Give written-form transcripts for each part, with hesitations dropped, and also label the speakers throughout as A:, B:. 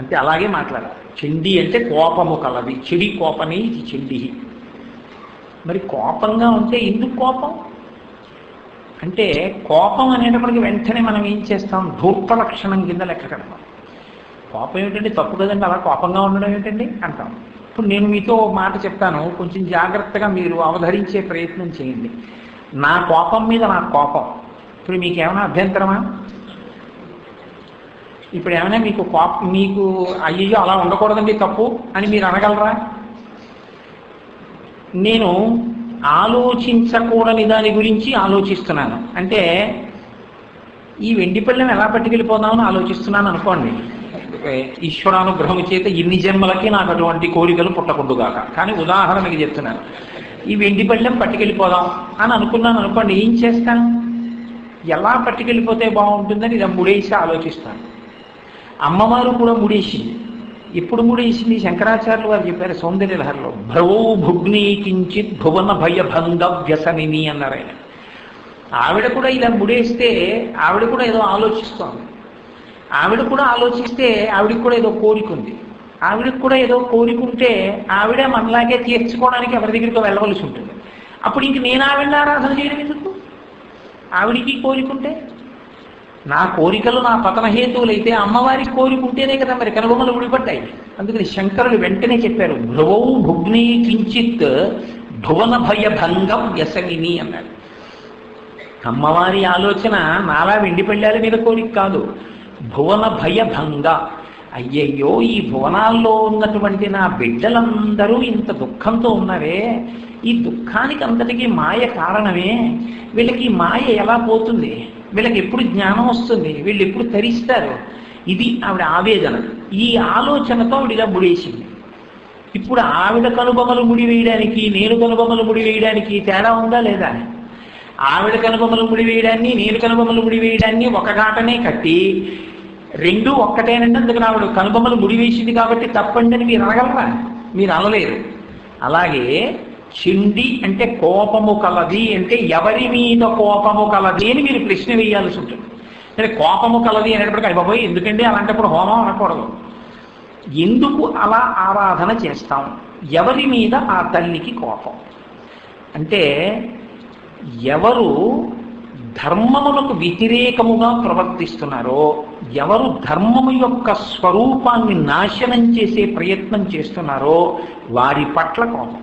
A: అంటే అలాగే మాట్లాడాలి. చండి అంటే కోపము కలది, చెడి కోపమే ఇది చండి. మరి కోపంగా ఉంటే ఎందుకు కోపం అంటే, కోపం అనేటప్పటికి వెంటనే మనం ఏం చేస్తాం, ధూర్త లక్షణం కింద లెక్క కడతాం. కోపం ఏమిటండి, తప్పు కదండి, అలా కోపంగా ఉండడం ఏమిటండి అంటాం. ఇప్పుడు నేను మీతో మాట చెప్తాను, కొంచెం జాగ్రత్తగా మీరు అవధరించే ప్రయత్నం చేయండి. నా కోపం మీద నాకు కోపం, ఇప్పుడు మీకు ఏమైనా అభ్యంతరమా? ఇప్పుడు ఏమైనా మీకు అయ్యో అలా ఉండకూడదండి తప్పు అని మీరు అనగలరా? నేను ఆలోచించకూడని దాని గురించి ఆలోచిస్తున్నాను అంటే, ఈ వెండి పళ్ళెం ఎలా పట్టుకెళ్ళిపోదామని ఆలోచిస్తున్నాను అనుకోండి. ఈశ్వరానుగ్రహం చేత ఇన్ని జన్మలకి నాకు అటువంటి కోరికలు పుట్టకుండుగాక. కానీ ఉదాహరణకి చెప్తున్నాను, ఈ వెండి పళ్ళెం పట్టుకెళ్ళిపోదాం అని అనుకున్నాను అనుకోండి, ఏం చేస్తాను? ఎలా పట్టుకెళ్ళిపోతే బాగుంటుందని ఇలా ముడేసి ఆలోచిస్తాను. అమ్మవారు కూడా ముడేసింది. ఎప్పుడు ముడేసింది? శంకరాచార్యులు వారు చెప్పారు సౌందర్యలహరిలో, భ్రవో భుగ్ని కించిత్ భువన భయభంగ వ్యసనిని అన్నారు ఆయన. ఆవిడ కూడా ఇలా ముడేస్తే ఆవిడ కూడా ఏదో ఆలోచిస్తోంది. ఆవిడ కూడా ఆలోచిస్తే ఆవిడికి కూడా ఏదో కోరిక ఉంది. ఆవిడకి కూడా ఏదో కోరికుంటే ఆవిడే మనలాగే తీర్చుకోవడానికి ఎవరి దగ్గరికి వెళ్ళవలసి ఉంటుంది. అప్పుడు ఇంక నేను ఆవిడని ఆరాధన చేయడం ఎందుకు? ఆవిడికి కోరికుంటే, నా కోరికలు నా పతనహేతువులైతే అమ్మవారికి కోరికుంటేనే కదా మరి కనుబొమ్మలు ఊడిపడ్డాయి. అందుకని శంకరులు వెంటనే చెప్పారు, భ్రువౌ భుగ్ని కించిత్ భువన భయభంగం వ్యసనిని అన్నారు. అమ్మవారి ఆలోచన నాలా వెండి పళ్ళాల మీద కోరిక కాదు, భువన భయభంగ. అయ్యయ్యో, ఈ భువనాల్లో ఉన్నటువంటి నా బిడ్డలందరూ ఇంత దుఃఖంతో ఉన్నారే, ఈ దుఃఖానికి అంతటికీ మాయ కారణమే, వీళ్ళకి మాయ ఎలా పోతుంది, వీళ్ళకి ఎప్పుడు జ్ఞానం వస్తుంది, వీళ్ళు ఎప్పుడు తరిస్తారు, ఇది ఆవిడ ఆవేదన. ఈ ఆలోచనతో ఆవిడ ఇలా ముడేసింది. ఇప్పుడు ఆవిడ కనుబొమ్మలు ముడి వేయడానికి నేను కనుబొమ్మలు ముడి వేయడానికి తేడా ఉందా లేదా? ఆవిడ కనుబొమ్మలు ముడి వేయడాన్ని నేను కనుబొమ్మలు ముడి వేయడాన్ని ఒక ఘాటనే కట్టి రెండు ఒక్కటేనండి. అందుకని ఆవిడ కనుబొమ్మలు ముడి వేసింది కాబట్టి తప్పండి అని మీరు అనగలరా? మీరు అనలేరు. అలాగే చిండి అంటే కోపము కలది అంటే ఎవరి మీద కోపము కలది అని మీరు ప్రశ్న వేయాల్సి ఉంటుంది. అంటే కోపము కలది అనేటప్పటికీ అయిపోయి ఎందుకండి అలాంటప్పుడు హోమం అనకూడదు. ఎందుకు అలా ఆరాధన చేస్తాం? ఎవరి మీద ఆ తల్లికి కోపం అంటే, ఎవరు ధర్మములకు వ్యతిరేకముగా ప్రవర్తిస్తున్నారో, ఎవరు ధర్మము యొక్క స్వరూపాన్ని నాశనం చేసే ప్రయత్నం చేస్తున్నారో వారి పట్ల కోపం.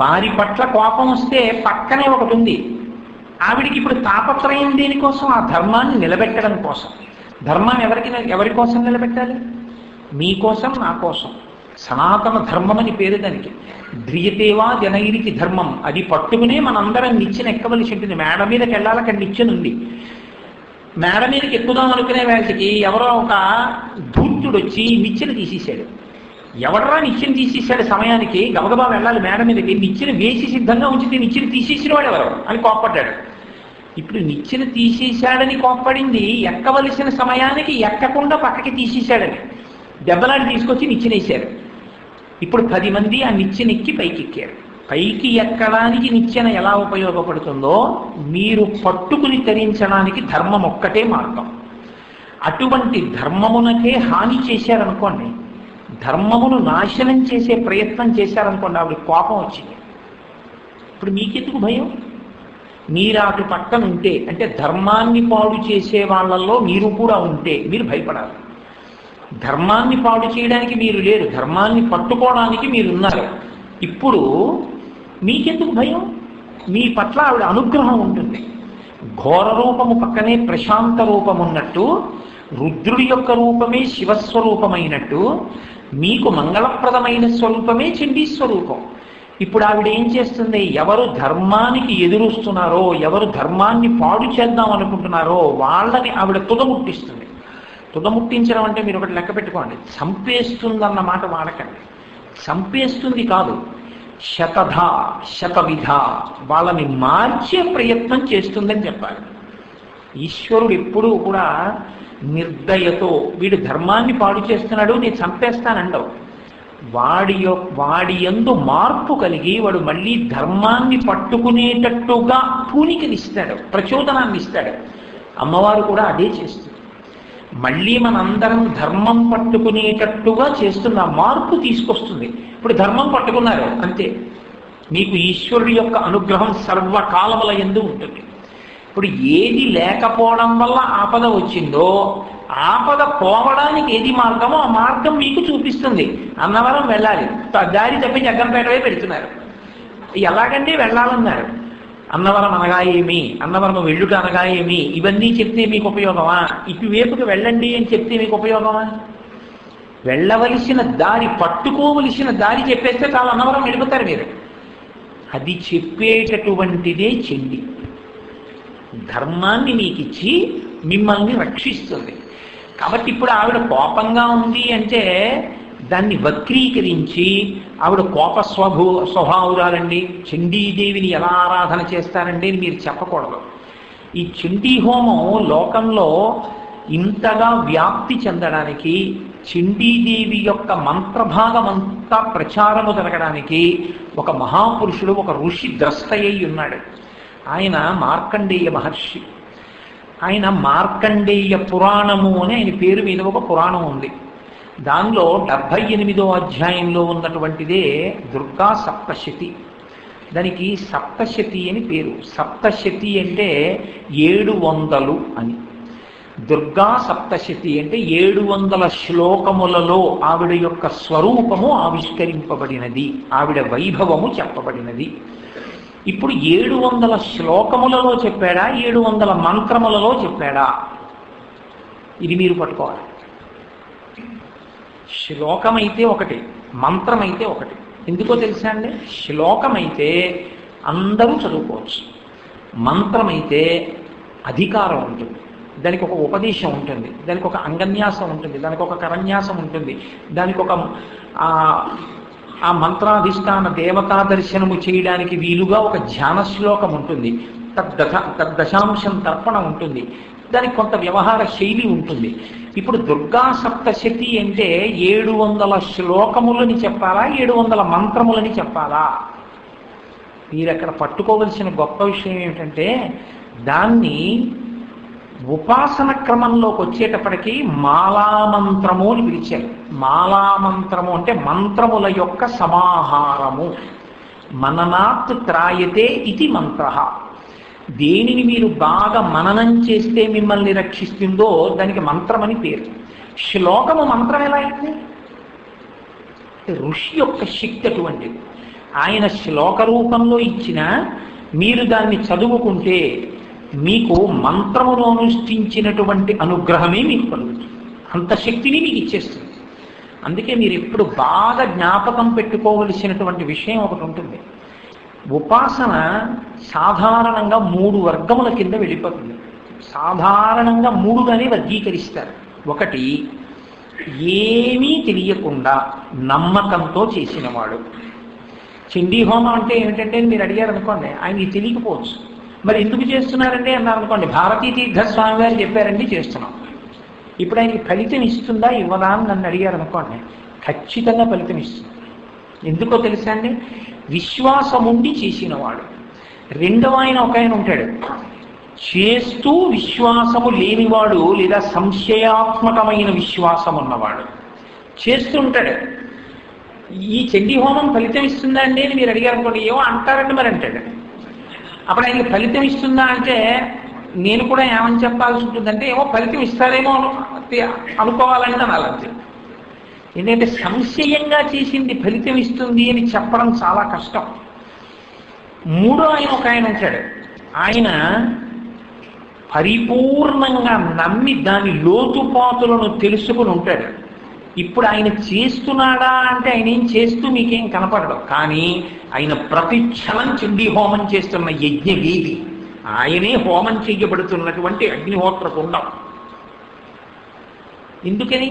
A: వారి పట్ల కోపం వస్తే పక్కనే ఒకటి ఉంది, ఆవిడికి ఇప్పుడు తాపత్రయం దేనికోసం? ఆ ధర్మాన్ని నిలబెట్టడం కోసం. ధర్మం ఎవరి కోసం నిలబెట్టాలి? మీకోసం, నా కోసం. సనాతన ధర్మం అని పేరు దానికి. ధ్రియతేవా జనైరికి ధర్మం, అది పట్టుకునే మనందరం నిచ్చెన ఎక్కవలసి ఉంటుంది. మేడ మీదకి వెళ్ళాలి, అక్కడ నిచ్చెన ఉంది. మేడ మీదకి ఎక్కుదాం అనుకునే వేళకి ఎవరో ఒక ధూర్తుడు వచ్చి నిచ్చెన తీసేశాడు. ఎవడరా నిచ్చెన తీసేశాడు సమయానికి? గబగబా వెళ్ళాలి మేడ మీదకి, నిచ్చెన వేసి సిద్ధంగా ఉంచితే నిచ్చెన తీసేసిన వాడు ఎవరు అని కోప్పడ్డాడు. ఇప్పుడు నిచ్చెన తీసేశాడని కోప్పడింది ఎక్కవలసిన సమయానికి ఎక్కకుండా పక్కకి తీసేశాడని. దెబ్బలాంటి తీసుకొచ్చి నిచ్చెనేశారు. ఇప్పుడు 10 మంది ఆ నిచ్చెనెక్కి పైకి ఎక్కారు. పైకి ఎక్కడానికి నిచ్చెన ఎలా ఉపయోగపడుతుందో మీరు పట్టుకుని తరించడానికి ధర్మం ఒక్కటే మార్గం. అటువంటి ధర్మమునకే హాని చేశారనుకోండి, ధర్మమును నాశనం చేసే ప్రయత్నం చేశారనుకోండి, ఆవిడ కోపం వచ్చింది. ఇప్పుడు మీకెందుకు భయం? మీరు అటు పక్కన ఉంటే, అంటే ధర్మాన్ని పాడు చేసే వాళ్ళల్లో మీరు కూడా ఉంటే మీరు భయపడాలి. ధర్మాన్ని పాడు చేయడానికి మీరు లేరు, ధర్మాన్ని పట్టుకోవడానికి మీరు ఉన్నారు. ఇప్పుడు మీకెందుకు భయం? మీ పట్ల ఆవిడ అనుగ్రహం ఉంటుంది. ఘోర రూపము పక్కనే ప్రశాంత రూపం ఉన్నట్టు, రుద్రుడి యొక్క రూపమే శివస్వరూపమైనట్టు, మీకు మంగళప్రదమైన స్వరూపమే చండీ స్వరూపం. ఇప్పుడు ఆవిడ ఏం చేస్తుంది? ఎవరు ధర్మానికి ఎదురుస్తున్నారో, ఎవరు ధర్మాన్ని పాడు చేద్దాం అనుకుంటున్నారో వాళ్ళని ఆవిడ తుదముట్టిస్తుంది. తుదముట్టించడం అంటే మీరు ఒకటి లెక్క పెట్టుకోండి, చంపేస్తుందన్న మాట వాడకండి. చంపేస్తుంది కాదు, శతధ శతవిధ వాళ్ళని మార్చే ప్రయత్నం చేస్తుందని చెప్పాలి. ఈశ్వరుడు ఎప్పుడూ కూడా నిర్దయతో వీడు ధర్మాన్ని పాడు చేస్తున్నాడు నేను చంపేస్తానండవు. వాడి యందు మార్పు కలిగి వాడు మళ్ళీ ధర్మాన్ని పట్టుకునేటట్టుగా పూనికనిస్తాడు, ప్రచోదనాన్ని ఇస్తాడు. అమ్మవారు కూడా అదే చేస్తుంది. మళ్ళీ మనందరం ధర్మం పట్టుకునేటట్టుగా చేస్తున్న మార్పు తీసుకొస్తుంది. ఇప్పుడు ధర్మం పట్టుకున్నారు అంతే, మీకు ఈశ్వరుడి యొక్క అనుగ్రహం సర్వకాలముల యందు ఉంటుంది. ఇప్పుడు ఏది లేకపోవడం వల్ల ఆపద వచ్చిందో, ఆపద పోవడానికి ఏది మార్గమో ఆ మార్గం మీకు చూపిస్తుంది. అన్నవరం వెళ్ళాలి, దారి తప్పి జగ్గంపేటవే పెడుతున్నారు. ఎలాగంటే వెళ్ళాలన్నారు. అన్నవరం అనగా ఏమి, అన్నవరం వెళ్ళుట అనగా ఏమి, ఇవన్నీ చెప్తే మీకు ఉపయోగమా? ఇటువైపుకి వెళ్ళండి అని చెప్తే మీకు ఉపయోగమా? వెళ్ళవలసిన దారి, పట్టుకోవలసిన దారి చెప్పేస్తే చాలా అన్నవరం వెళ్ళిపోతారు మీరు. అది చెప్పేటటువంటిదే చండి. ధర్మాన్ని మీకిచ్చి మిమ్మల్ని రక్షిస్తుంది. కాబట్టి ఇప్పుడు ఆవిడ కోపంగా ఉంది అంటే దాన్ని వక్రీకరించి ఆవిడ కోప స్వభావురాలండి, చండీదేవిని ఎలా ఆరాధన చేస్తారండి అని మీరు చెప్పకూడదు. ఈ చండీ హోమం లోకంలో ఇంతగా వ్యాప్తి చెందడానికి, చండీదేవి యొక్క మంత్రభాగం అంతా ప్రచారము జరగడానికి ఒక మహాపురుషుడు, ఒక ఋషి ద్రష్ట అయి ఉన్నాడు. ఆయన మార్కండేయ మహర్షి. ఆయన మార్కండేయ పురాణము అని ఆయన పేరు మీద ఒక పురాణం ఉంది. దానిలో 78వ అధ్యాయంలో ఉన్నటువంటిదే దుర్గా సప్తశతి. దానికి సప్తశతి అని పేరు. సప్తశతి అంటే 700 అని. దుర్గా సప్తశతి అంటే 700 శ్లోకములలో ఆవిడ యొక్క స్వరూపము ఆవిష్కరింపబడినది, ఆవిడ వైభవము చెప్పబడినది. ఇప్పుడు 700 శ్లోకములలో చెప్పాడా, 700 మంత్రములలో చెప్పాడా? ఇది మీరు పట్టుకోవాలి. శ్లోకమైతే ఒకటి, మంత్రమైతే ఒకటి. ఎందుకో తెలుసా అండి? శ్లోకమైతే అందరూ చదువుకోవచ్చు, మంత్రమైతే అధికారం ఉంటుంది, దానికి ఒక ఉపదేశం ఉంటుంది, దానికి ఒక అంగన్యాసం ఉంటుంది, దానికి ఒక కరన్యాసం ఉంటుంది, దానికి ఒక ఆ మంత్రాధిష్టాన దేవతా దర్శనము చేయడానికి వీలుగా ఒక ధ్యాన శ్లోకం ఉంటుంది, తద్దశాంశం తర్పణ ఉంటుంది, దానికి కొంత వ్యవహార శైలి ఉంటుంది. ఇప్పుడు దుర్గా సప్తశతి అంటే 700 శ్లోకములని చెప్పాలా, 700 మంత్రములని చెప్పాలా? మీరు అక్కడ పట్టుకోవలసిన గొప్ప విషయం ఏమిటంటే, దాన్ని ఉపాసన క్రమంలోకి వచ్చేటప్పటికీ మాలామంత్రము అని పిలిచారు. మాలామంత్రము అంటే మంత్రముల యొక్క సమాహారము. మననాత్ త్రాయతే ఇది మంత్ర. దేనిని మీరు బాగా మననం చేస్తే మిమ్మల్ని రక్షిస్తుందో దానికి మంత్రం అని పేరు. శ్లోకము మంత్రం ఎలా అయింది? ఋషి యొక్క శక్తి అటువంటిది. ఆయన శ్లోక రూపంలో ఇచ్చిన మీరు దాన్ని చదువుకుంటే మీకు మంత్రమును అనుష్ఠించినటువంటి అనుగ్రహమే మీకు కలుగుతుంది. అంత శక్తిని మీకు ఇచ్చేస్తుంది. అందుకే మీరు ఎప్పుడు బాగా జ్ఞాపకం పెట్టుకోవలసినటువంటి విషయం ఒకటి ఉంటుంది. ఉపాసన సాధారణంగా 3 వర్గముల కింద వెళ్ళిపోతుంది. సాధారణంగా 3గానే వర్గీకరిస్తారు. ఒకటి, ఏమీ తెలియకుండా నమ్మకంతో చేసినవాడు. చండీ హోమం అంటే ఏమిటంటే మీరు అడిగారు అనుకోండి, ఆయనకి తెలియకపోవచ్చు. మరి ఎందుకు చేస్తున్నారండి అన్నారు అనుకోండి, భారతీ తీర్థ స్వామి గారు చెప్పారండి చేస్తున్నాం. ఇప్పుడు ఆయనకి ఫలితం ఇస్తుందా ఇవ్వదా అని నన్ను అడిగారు అనుకోండి, ఖచ్చితంగా ఫలితం ఇస్తుంది. ఎందుకో తెలుసా అండి? విశ్వాసం ఉండి చేసినవాడు. రెండవ ఆయన ఒక ఆయన ఉంటాడు, చేస్తూ విశ్వాసము లేనివాడు లేదా సంశయాత్మకమైన విశ్వాసం ఉన్నవాడు. చేస్తుంటాడు. ఈ చండీ హోమం ఫలితం ఇస్తుందా అండి అని మీరు అడిగారు అనుకోండి, ఏమో అంటారండి మరి అంటాడు. అప్పుడు ఆయనకి ఫలితం ఇస్తుందా అంటే నేను కూడా ఏమని చెప్పాల్సి ఉంటుందంటే ఏమో ఫలితం ఇస్తారేమో అనుకోవాలంటే అనాలంతే. ఎందుకంటే సంశయంగా చేసింది ఫలితం ఇస్తుంది అని చెప్పడం చాలా కష్టం. మూడో ఆయన ఒక ఆయన ఉంటాడు, ఆయన పరిపూర్ణంగా నమ్మి దాని లోతుపాతులను తెలుసుకుని ఉంటాడు. ఇప్పుడు ఆయన చేస్తున్నాడా అంటే ఆయన ఏం చేస్తూ మీకేం కనపడదు, కానీ ఆయన ప్రతి క్షణం చండీ హోమం చేస్తున్న యజ్ఞవేది, ఆయనే హోమం చేయబడుతున్నటువంటి అగ్నిహోత్ర కుండం. ఎందుకని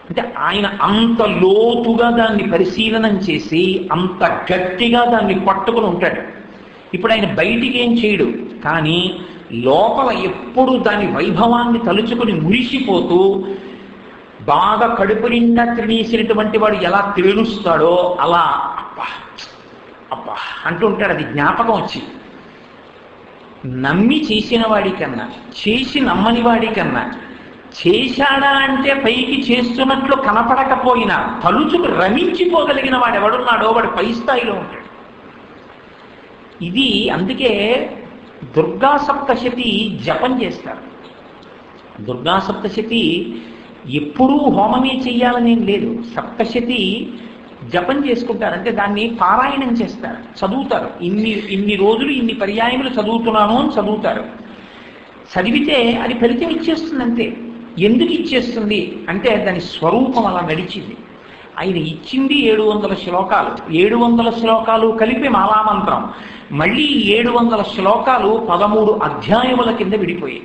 A: అంటే ఆయన అంత లోతుగా దాన్ని పరిశీలనం చేసి అంత గట్టిగా దాన్ని పట్టుకుని ఉంటాడు. ఇప్పుడు ఆయన బయటికి ఏం చేయడు, కానీ లోపల ఎప్పుడు దాని వైభవాన్ని తలుచుకుని మురిసిపోతూ బాగా కడుపు నిండా తినేసినటువంటి వాడు ఎలా తేలుస్తాడో అలా అబ్బా అబ్బా అంటుంటాడు. అది జ్ఞాపకం వచ్చి నమ్మి చేసిన వాడికన్నా చేసి నమ్మని వాడికన్నా చేశాడా అంటే పైకి చేస్తున్నట్లు కనపడకపోయినా తలుచుకు రమించిపోగలిగిన వాడు ఎవడున్నాడో వాడు పై స్థాయిలో ఉంటాడు. ఇది అందుకే దుర్గా సప్తశతి జపం చేస్తారు. దుర్గా సప్తశతి ఎప్పుడూ హోమమే చెయ్యాలనేం లేదు. సప్తశతి జపం చేసుకుంటారు, అంటే దాన్ని పారాయణం చేస్తారు, చదువుతారు. ఇన్ని రోజులు ఇన్ని పర్యాయములు చదువుతున్నాను అని చదువుతారు. చదివితే అది ఫలితం ఇచ్చేస్తుంది అంతే. ఎందుకు ఇచ్చేస్తుంది అంటే దాని స్వరూపం అలా నడిచింది. ఆయన ఇచ్చింది 700 శ్లోకాలు. 700 శ్లోకాలు కలిపి మాలామంత్రం. మళ్ళీ 700 శ్లోకాలు 13 అధ్యాయముల కింద విడిపోయాయి.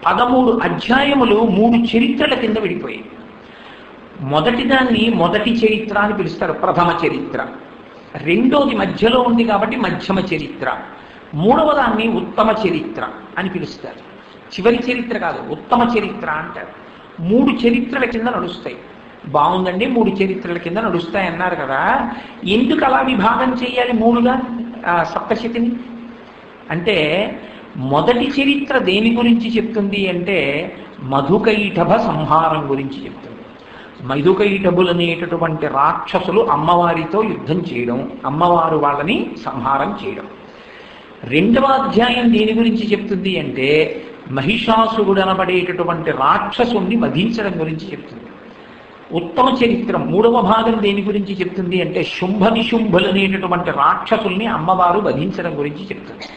A: 13 అధ్యాయములు 3 చరిత్రల కింద విడిపోయాయి. మొదటి దాన్ని మొదటి చరిత్ర అని పిలుస్తారు, ప్రథమ చరిత్ర. రెండోది మధ్యలో ఉంది కాబట్టి మధ్యమ చరిత్ర. మూడవ దాన్ని ఉత్తమ చరిత్ర అని పిలుస్తారు. చివరి చరిత్ర కాదు, ఉత్తమ చరిత్ర అంటారు. 3 చరిత్రల కింద నడుస్తాయి. బాగుందండి, 3 చరిత్రల కింద నడుస్తాయి అన్నారు కదా, ఎందుకు అలా విభాగం చేయాలి 3గా సప్తశతిని అంటే? మొదటి చరిత్ర దేని గురించి చెప్తుంది అంటే మధుకైటభ సంహారం గురించి చెప్తుంది. మధుకైటభులు అనేటటువంటి రాక్షసులు అమ్మవారితో యుద్ధం చేయడం, అమ్మవారు వాళ్ళని సంహారం చేయడం. రెండవ అధ్యాయం దేని గురించి చెప్తుంది అంటే మహిషాసురుడు అనబడేటటువంటి రాక్షసుని వధించడం గురించి చెప్తుంది. ఉత్తమ చరిత్ర 3వ భాగం దేని గురించి చెప్తుంది అంటే శుంభ నిశుంభులు అనేటటువంటి రాక్షసుల్ని అమ్మవారు వధించడం గురించి చెప్తుంది.